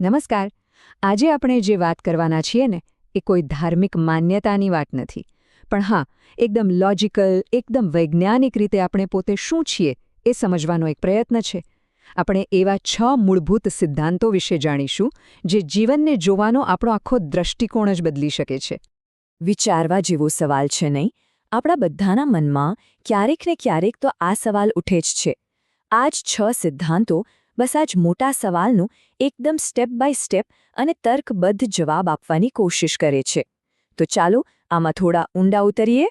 નમસ્કાર. આજે આપણે જે વાત કરવાના છીએ ને એ કોઈ ધાર્મિક માન્યતાની વાત નથી, પણ હા, એકદમ લોજિકલ, એકદમ વૈજ્ઞાનિક રીતે આપણે પોતે શું છીએ એ સમજવાનો એક પ્રયત્ન છે. આપણે એવા 6 મૂળભૂત સિદ્ધાંતો વિશે જાણીશું જે જીવનને જોવાનો આપણો આખો દૃષ્ટિકોણ જ બદલી શકે છે. વિચારવા જેવો સવાલ છે નહીં? આપણા બધાના મનમાં ક્યારેક ને ક્યારેક તો આ સવાલ ઉઠે જ છે. આ જ 6 સિદ્ધાંતો બસ આ જ મોટા સવાલનું એકદમ સ્ટેપ બાય સ્ટેપ અને તર્કબદ્ધ જવાબ આપવાની કોશિશ કરે છે. તો ચાલો આમાં થોડા ઊંડા ઉતરીએ.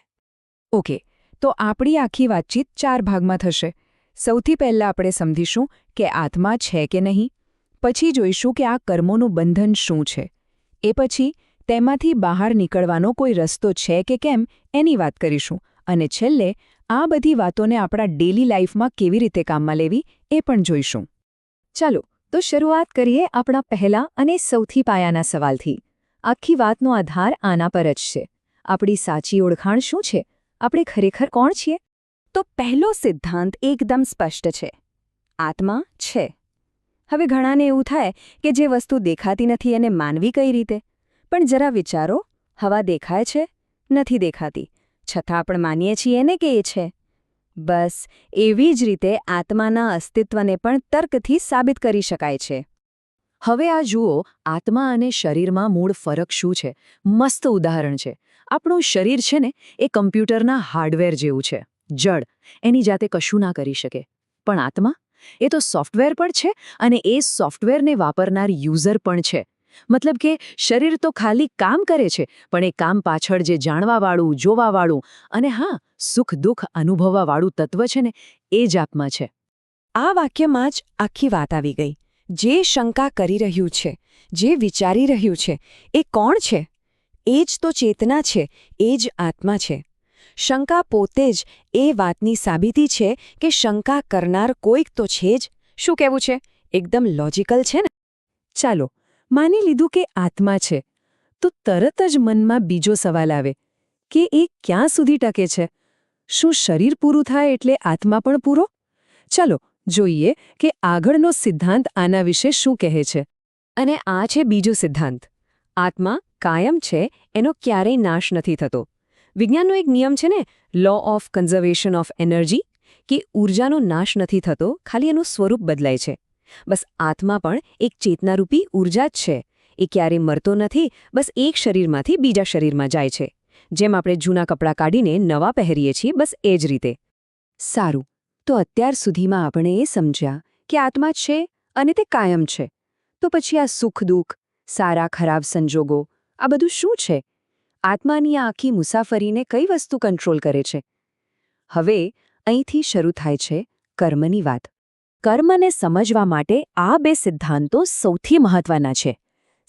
ઓકે, તો આપણી આખી વાતચીત 4 ભાગમાં થશે. સૌથી પહેલાં આપણે સમજીશું કે આત્મા છે કે નહીં, પછી જોઈશું કે આ કર્મોનું બંધન શું છે, એ પછી તેમાંથી બહાર નીકળવાનો કોઈ રસ્તો છે કે કેમ એની વાત કરીશું, અને છેલ્લે આ બધી વાતોને આપણા ડેલી લાઈફમાં કેવી રીતે કામમાં લેવી એ પણ જોઈશું. ચાલો તો શરૂઆત કરીએ આપણા પહેલા અને સૌથી પાયાના સવાલથી. આખી વાતનો આધાર આના પર જ છે. આપણી સાચી ઓળખાણ શું છે? આપણે ખરેખર કોણ છીએ? તો પહેલો સિદ્ધાંત એકદમ સ્પષ્ટ છે. આત્મા છે. હવે ઘણાને એવું થાય કે જે વસ્તુ દેખાતી નથી એને માનવી કઈ રીતે? પણ જરા વિચારો, હવા દેખાય છે? નથી દેખાતી, છતાં પણ માનીએ છીએ ને કે એ છે. બસ એવી જ રીતે આત્માના અસ્તિત્વને પણ તર્કથી સાબિત કરી શકાય છે. હવે આ જુઓ, આત્મા અને શરીરમાં મૂળ ફરક શું છે? મસ્ત ઉદાહરણ છે. આપણું શરીર છે ને એ કમ્પ્યુટરના હાર્ડવેર જેવું છે, જડ, એની જાતે કશું ના કરી શકે. પણ આત્મા? એ તો સોફ્ટવેર પણ છે અને એ સોફ્ટવેરને વાપરનાર યુઝર પણ છે. મતલબ કે શરીર તો ખાલી કામ કરે છે, પણ એ કામ પાછળ જે જાણવાવાળું, જોવાવાળું અને હા, સુખ દુઃખ અનુભવવાવાળું તત્વ છે ને એ જ આત્મા છે. આ વાક્યમાં જ આખી વાત આવી ગઈ. જે શંકા કરી રહ્યું છે, જે વિચારી રહ્યું છે, એ કોણ છે? એ જ તો ચેતના છે, એ જ આત્મા છે. શંકા પોતે જ એ વાતની સાબિતી છે કે શંકા કરનાર કોઈક તો છે જ. શું કહેવું છે? એકદમ લોજિકલ છે ને? ચાલો, માની લીધું કે આત્મા છે, તો તરત જ મનમાં બીજો સવાલ આવે કે એ ક્યાં સુધી ટકે છે? શું શરીર પૂરું થાય એટલે આત્મા પણ પૂરો? ચાલો જોઈએ કે આગળનો સિદ્ધાંત આના વિશે શું કહે છે. અને આ છે બીજો સિદ્ધાંત. આત્મા કાયમ છે, એનો ક્યારેય નાશ નથી થતો. વિજ્ઞાનનો એક નિયમ છે ને, law of conservation of energy, કે ઊર્જાનો નાશ નથી થતો, ખાલી એનું સ્વરૂપ બદલાય છે. બસ આત્મા પણ એક ચેતનારૂપી ઊર્જા જ છે. એ ક્યારેય મરતો નથી, બસ એક શરીરમાંથી બીજા શરીરમાં જાય છે. જેમ આપણે જૂના કપડાં કાઢીને નવા પહેરીએ છીએ, બસ એ જ રીતે. સારું, તો અત્યાર સુધીમાં આપણે એ સમજ્યા કે આત્મા છે અને તે કાયમ છે. તો પછી આ સુખ દુઃખ, સારા ખરાબ સંજોગો, આ બધું શું છે? આત્માની આ આખી મુસાફરીને કઈ વસ્તુ કંટ્રોલ કરે છે? હવે અહીંથી શરૂ થાય છે કર્મની વાત. કર્મને સમજવા માટે આ 2 સિદ્ધાંતો સૌથી મહત્વના છે.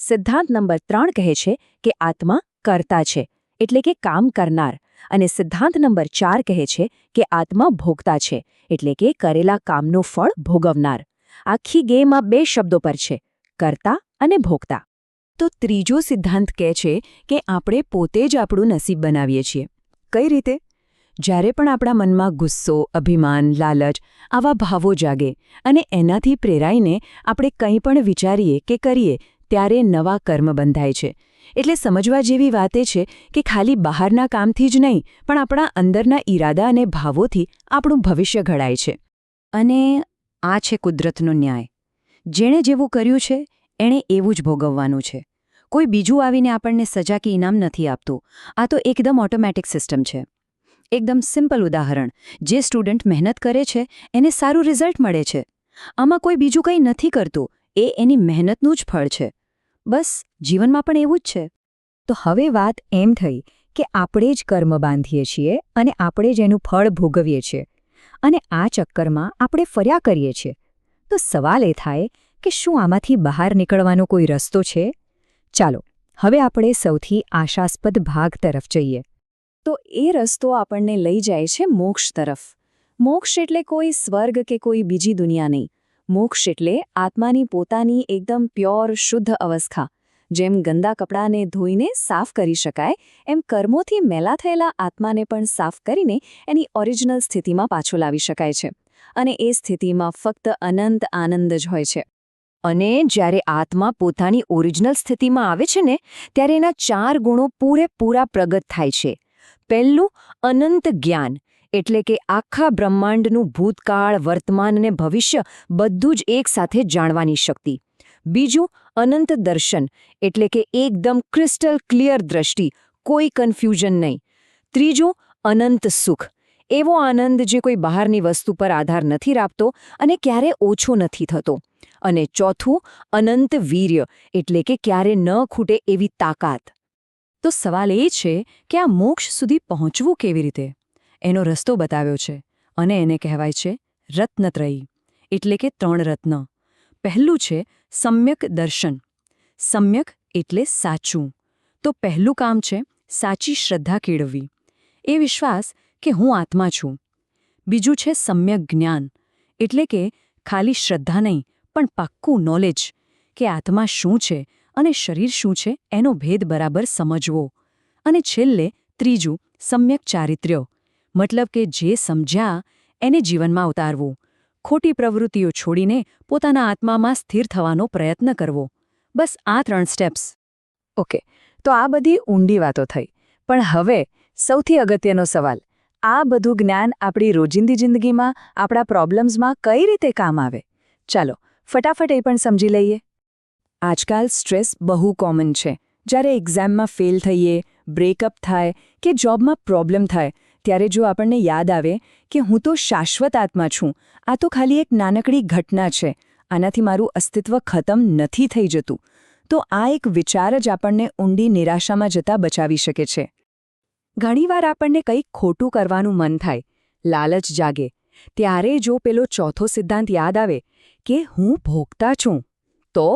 સિદ્ધાંત નંબર 3 કહે છે કે આત્મા કર્તા છે, એટલે કે કામ કરનાર, અને સિદ્ધાંત નંબર 4 કહે છે કે આત્મા ભોગતા છે, એટલે કે કરેલા કામનું ફળ ભોગવનાર. આખી ગેમ આ 2 શબ્દો પર છે, કર્તા અને ભોગતા. તો ત્રીજો સિદ્ધાંત કહે છે કે આપણે પોતે જ આપણું નસીબ બનાવીએ છીએ. કઈ રીતે? જ્યારે પણ આપણા મનમાં ગુસ્સો, અભિમાન, લાલચ આવા ભાવો જાગે અને એનાથી પ્રેરાઈને આપણે કંઈ પણ વિચારીએ કે કરીએ, ત્યારે નવા કર્મ બંધાય છે. એટલે સમજવા જેવી વાત એ છે કે ખાલી બહારના કામથી જ નહીં, પણ આપણા અંદરના ઈરાદા અને ભાવોથી આપણું ભવિષ્ય ઘડાય છે. અને આ છે કુદરતનો ન્યાય. જેણે જેવું કર્યું છે એણે એવું જ ભોગવવાનું છે. કોઈ બીજું આવીને આપણને સજા કે ઇનામ નથી આપતું. આ તો એકદમ ઓટોમેટિક સિસ્ટમ છે. એકદમ સિમ્પલ ઉદાહરણ, જે સ્ટુડન્ટ મહેનત કરે છે એને સારું રિઝલ્ટ મળે છે. આમાં કોઈ બીજું કંઈ નથી કરતું, એ એની મહેનતનું જ ફળ છે. બસ જીવનમાં પણ એવું જ છે. તો હવે વાત એમ થઈ કે આપણે જ કર્મ બાંધીએ છીએ અને આપણે જ એનું ફળ ભોગવીએ છીએ, અને આ ચક્કરમાં આપણે ફર્યા કરીએ છીએ. તો સવાલ એ થાય કે શું આમાંથી બહાર નીકળવાનો કોઈ રસ્તો છે? ચાલો હવે આપણે સૌથી આશાસ્પદ ભાગ તરફ જઈએ. તો એ રસ્તો આપણને લઈ જાય છે મોક્ષ તરફ. મોક્ષ એટલે કોઈ સ્વર્ગ કે કોઈ બીજી દુનિયા નહીં. મોક્ષ એટલે આત્માની પોતાની એકદમ પ્યોર, શુદ્ધ અવસ્થા. જેમ ગંદા કપડાને ધોઈને સાફ કરી શકાય, એમ કર્મોથી મેલા થયેલા આત્માને પણ સાફ કરીને એની ઓરિજિનલ સ્થિતિમાં પાછો લાવી શકાય છે. અને એ સ્થિતિમાં ફક્ત અનંત આનંદ જ હોય છે. અને જ્યારે આત્મા પોતાની ઓરિજિનલ સ્થિતિમાં આવે છે ને ત્યારે એના 4 ગુણો પૂરેપૂરા પ્રગટ થાય છે. પહેલું, અનંત જ્ઞાન, એટલે કે આખા બ્રહ્માંડનું ભૂતકાળ, વર્તમાન અને ભવિષ્ય બધું જ એકસાથે જાણવાની શક્તિ. બીજું, અનંત દર્શન, એટલે કે એકદમ ક્રિસ્ટલ ક્લિયર દ્રષ્ટિ, કોઈ કન્ફ્યુઝન નહીં. ત્રીજું, અનંત સુખ, એવો આનંદ જે કોઈ બહારની વસ્તુ પર આધાર નથી રાખતો અને ક્યારે ઓછો નથી થતો. અને ચોથું, અનંત વીર્ય, એટલે કે ક્યારે ન ખૂટે એવી તાકાત. તો સવાલ એ છે કે આ મોક્ષ સુધી પહોંચવું કેવી રીતે? એનો રસ્તો બતાવ્યો છે અને એને કહેવાય છે રત્નત્રયી, એટલે કે 3 રત્ન. પહેલું છે સમ્યક દર્શન. સમ્યક એટલે સાચું. તો પહેલું કામ છે સાચી શ્રદ્ધા કેળવવી, એ વિશ્વાસ કે હું આત્મા છું. બીજું છે સમ્યક જ્ઞાન, એટલે કે ખાલી શ્રદ્ધા નહીં પણ પાક્કું નોલેજ, કે આત્મા શું છે અને શરીર શું છે એનો ભેદ બરાબર સમજવો. અને છેલ્લે ત્રીજું, સમ્યક ચારિત્ર્ય, મતલબ કે જે સમજ્યા એને જીવનમાં ઉતારવું, ખોટી પ્રવૃત્તિઓ છોડીને પોતાના આત્મામાં સ્થિર થવાનો પ્રયત્ન કરવો. બસ આ 3 સ્ટેપ્સ. ઓકે, તો આ બધી ઊંડી વાતો થઈ. પણ હવે સૌથી અગત્યનો સવાલ, આ બધું જ્ઞાન આપણી રોજિંદી જિંદગીમાં, આપણા પ્રોબ્લેમ્સમાં કઈ રીતે કામ આવે? ચાલો ફટાફટ એ પણ સમજી લઈએ. આજકાલ સ્ટ્રેસ બહુ કોમન છે. જ્યારે એક્ઝામમાં ફેલ થઈએ, બ્રેકઅપ થાય કે જોબમાં પ્રોબ્લેમ થાય, ત્યારે જો આપણને યાદ આવે કે હું તો શાશ્વત આત્મા છું, આ તો ખાલી એક નાનકડી ઘટના છે, આનાથી મારું અસ્તિત્વ ખતમ નથી થઈ જતું, તો આ એક વિચાર જ આપણને ઊંડી નિરાશામાં જતા બચાવી શકે છે. ઘણીવાર આપણને કંઈક ખોટું કરવાનું મન થાય, લાલચ જાગે, ત્યારે જો પેલો ચોથો સિદ્ધાંત યાદ આવે કે હું ભોગતા છું, તો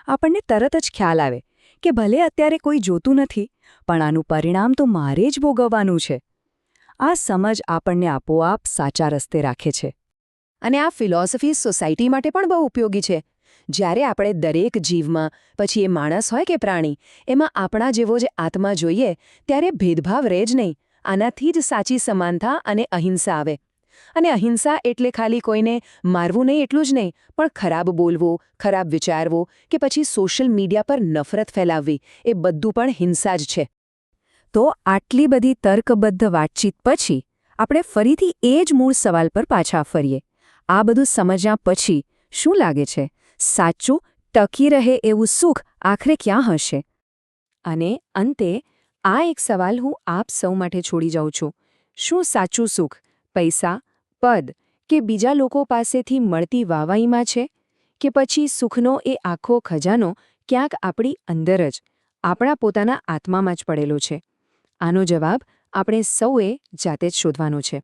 આપણને તરત જ ખ્યાલ આવે કે ભલે અત્યારે કોઈ જોતું નથી, પણ આનું પરિણામ તો મારે જ ભોગવવાનું છે. આ સમજ આપણને આપોઆપ સાચા રસ્તે રાખે છે. અને આ ફિલોસોફી સોસાયટી માટે પણ બહુ ઉપયોગી છે. જ્યારે આપણે દરેક જીવમાં, પછી એ માણસ હોય કે પ્રાણી, એમાં આપણા જેવો જ આત્મા જોઈએ, ત્યારે ભેદભાવ રહે જ નહીં. આનાથી જ સાચી સમાનતા અને અહિંસા આવે. અને અહિંસા એટલે ખાલી કોઈને મારવું નહીં એટલું જ નહીં, પણ ખરાબ બોલવું, ખરાબ વિચારવું કે પછી સોશિયલ મીડિયા પર નફરત ફેલાવવી, એ બધું પણ હિંસા જ છે. તો આટલી બધી તર્કબદ્ધ વાતચીત પછી આપણે ફરીથી એ જ મૂળ સવાલ પર પાછા ફરીએ. આ બધું સમજ્યા પછી શું લાગે છે, સાચું ટકી રહે એવું સુખ આખરે ક્યાં હશે? અને અંતે આ એક સવાલ હું આપ સૌ માટે છોડી જાઉં છું. શું સાચું સુખ પૈસા, પદ કે બીજા લોકો પાસેથી મળતી વાહવાહીમાં છે, કે પછી સુખનો એ આખો ખજાનો ક્યાંક આપણી અંદર જ, આપણા પોતાના આત્મામાં જ પડેલો છે? આનો જવાબ આપણે સૌએ જાતે જ શોધવાનો છે.